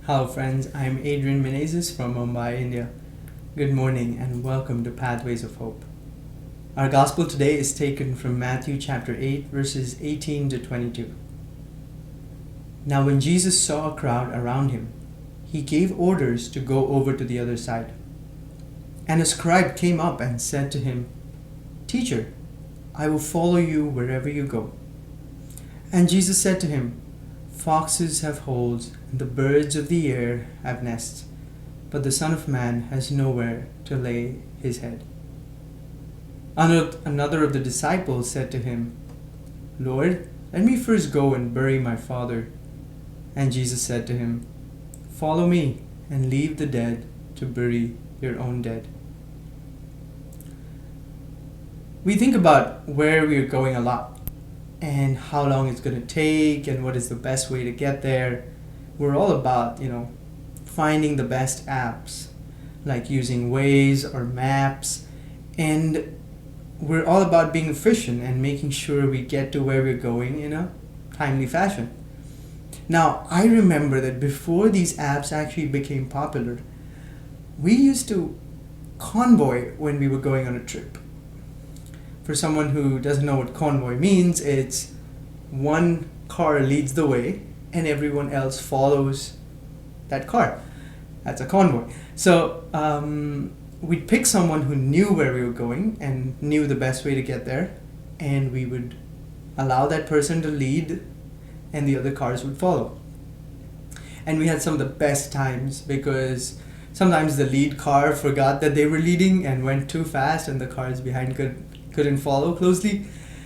Hello friends, I'm Adrian Menezes from Mumbai, India. Good morning and welcome to Pathways of Hope. Our gospel today is taken from Matthew chapter 8 verses 18 to 22. Now when Jesus saw a crowd around him, he gave orders to go over to the other side. And a scribe came up and said to him, "Teacher, I will follow you wherever you go." And Jesus said to him, "Foxes have holes, and the birds of the air have nests, but the Son of Man has nowhere to lay his head." Another of the disciples said to him, "Lord, let me first go and bury my father." And Jesus said to him, "Follow me and leave the dead to bury your own dead." We think about where we're going a lot, and how long it's going to take, and what is the best way to get there. We're all about, finding the best apps, like using Waze or maps, and we're all about being efficient and making sure we get to where we're going in a timely fashion. Now, I remember that before these apps actually became popular, we used to convoy when we were going on a trip. For someone who doesn't know what convoy means, it's one car leads the way and everyone else follows that car. That's a convoy. So we'd pick someone who knew where we were going and knew the best way to get there, and we would allow that person to lead and the other cars would follow. And we had some of the best times because sometimes the lead car forgot that they were leading and went too fast and the cars behind couldn't follow closely,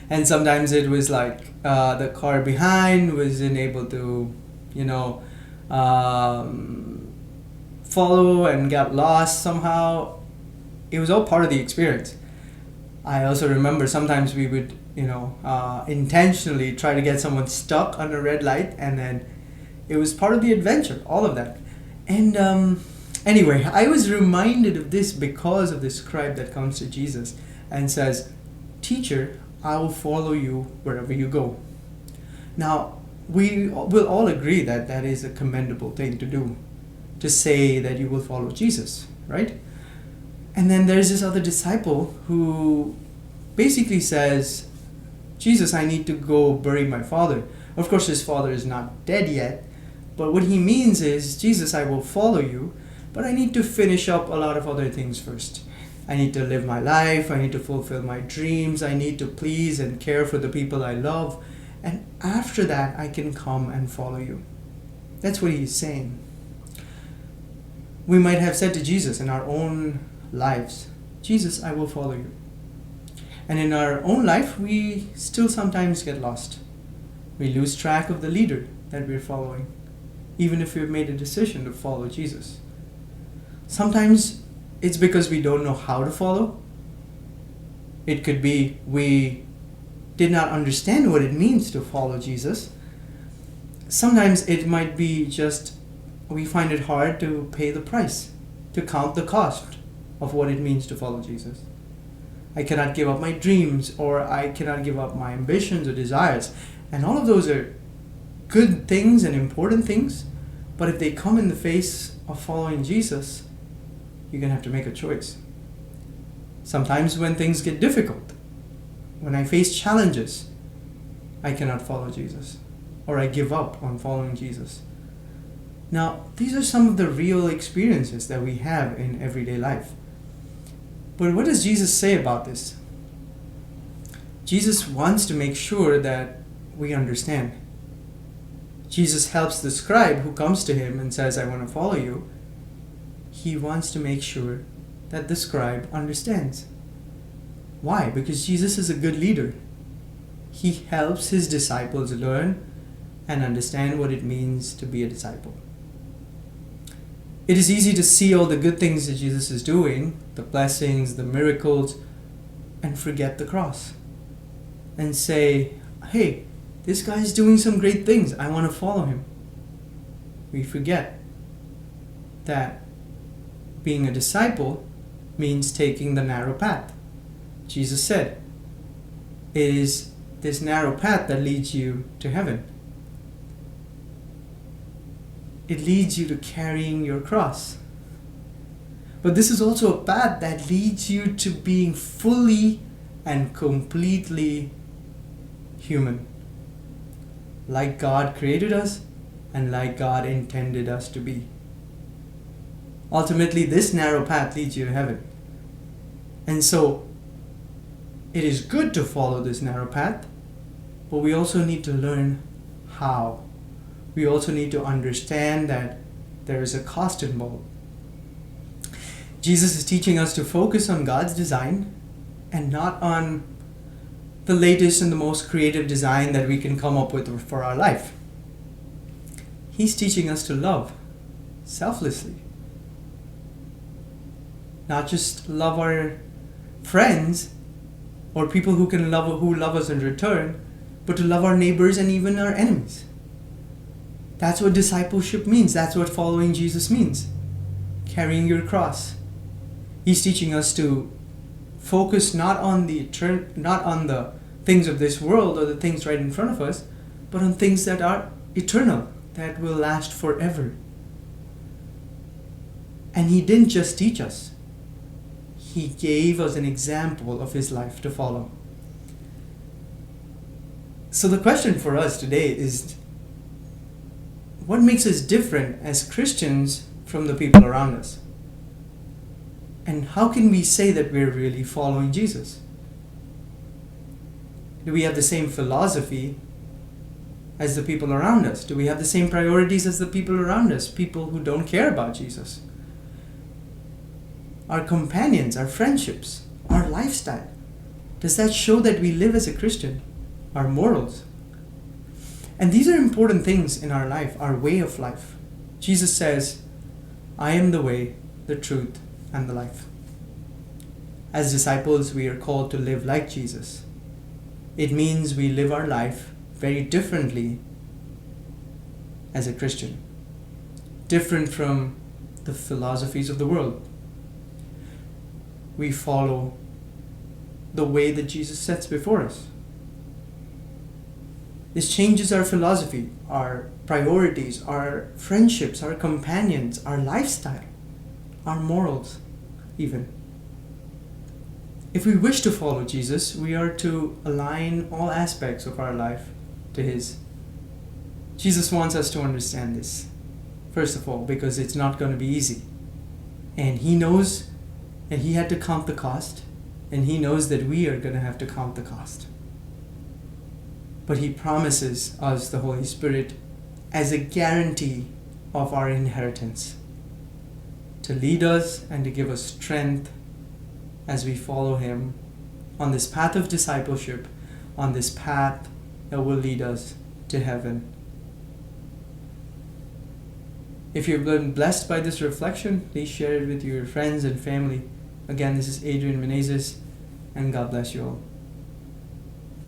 and sometimes it was like the car behind wasn't able to follow and got lost somehow. It was all part of the experience. I also remember sometimes we would intentionally try to get someone stuck on a red light, and then it was part of the adventure, all of that. And anyway, I was reminded of this because of this scribe that comes to Jesus and says, "Teacher, I will follow you wherever you go." Now, we will all agree that that is a commendable thing to do, to say that you will follow Jesus, right? And then there's this other disciple who basically says, "Jesus, I need to go bury my father." Of course, his father is not dead yet, but what he means is, "Jesus, I will follow you, but I need to finish up a lot of other things first. I need to live my life, I need to fulfill my dreams, I need to please and care for the people I love, and after that I can come and follow you." That's what he's saying. We might have said to Jesus in our own lives, "Jesus, I will follow you." And in our own life, we still sometimes get lost. We lose track of the leader that we're following, even if we've made a decision to follow Jesus. Sometimes it's because we don't know how to follow. It could be we did not understand what it means to follow Jesus. Sometimes it might be just we find it hard to pay the price, to count the cost of what it means to follow Jesus. I cannot give up my dreams, or I cannot give up my ambitions or desires. And all of those are good things and important things, but if they come in the face of following Jesus, you're going to have to make a choice. Sometimes when things get difficult, when I face challenges, I cannot follow Jesus, or I give up on following Jesus. Now, these are some of the real experiences that we have in everyday life. But what does Jesus say about this? Jesus wants to make sure that we understand. Jesus helps the scribe who comes to him and says, "I want to follow you." He wants to make sure that the scribe understands. Why? Because Jesus is a good leader. He helps his disciples learn and understand what it means to be a disciple. It is easy to see all the good things that Jesus is doing, the blessings, the miracles, and forget the cross. And say, "Hey, this guy's doing some great things. I want to follow him." We forget that being a disciple means taking the narrow path. Jesus said, it is this narrow path that leads you to heaven. it leads you to carrying your cross. But this is also a path that leads you to being fully and completely human, like God created us and like God intended us to be. Ultimately, this narrow path leads you to heaven. And so, it is good to follow this narrow path, but we also need to learn how. We also need to understand that there is a cost involved. Jesus is teaching us to focus on God's design and not on the latest and the most creative design that we can come up with for our life. He's teaching us to love selflessly. Not just love our friends or people who love us in return, but to love our neighbors and even our enemies. That's what discipleship means. That's what following Jesus means. Carrying your cross. He's teaching us to focus not on the things of this world or the things right in front of us, but on things that are eternal, that will last forever. And he didn't just teach us. He gave us an example of his life to follow. So the question for us today is, what makes us different as Christians from the people around us? And how can we say that we're really following Jesus? Do we have the same philosophy as the people around us? Do we have the same priorities as the people around us? People who don't care about Jesus? Our companions, our friendships, our lifestyle. Does that show that we live as a Christian? Our morals. And these are important things in our life, our way of life. Jesus says, I am the way, the truth, and the life. As disciples, we are called to live like Jesus. It means we live our life very differently as a Christian. Different from the philosophies of the world. We follow the way that Jesus sets before us. This changes our philosophy, our priorities, our friendships, our companions, our lifestyle, our morals, even. If we wish to follow Jesus, we are to align all aspects of our life to his. Jesus wants us to understand this, first of all, because it's not going to be easy. And he knows that he had to count the cost, and he knows that we are going to have to count the cost. But he promises us the Holy Spirit as a guarantee of our inheritance, to lead us and to give us strength as we follow him on this path of discipleship, on this path that will lead us to heaven. If you've been blessed by this reflection, please share it with your friends and family. Again, this is Adrian Menezes, and God bless you all.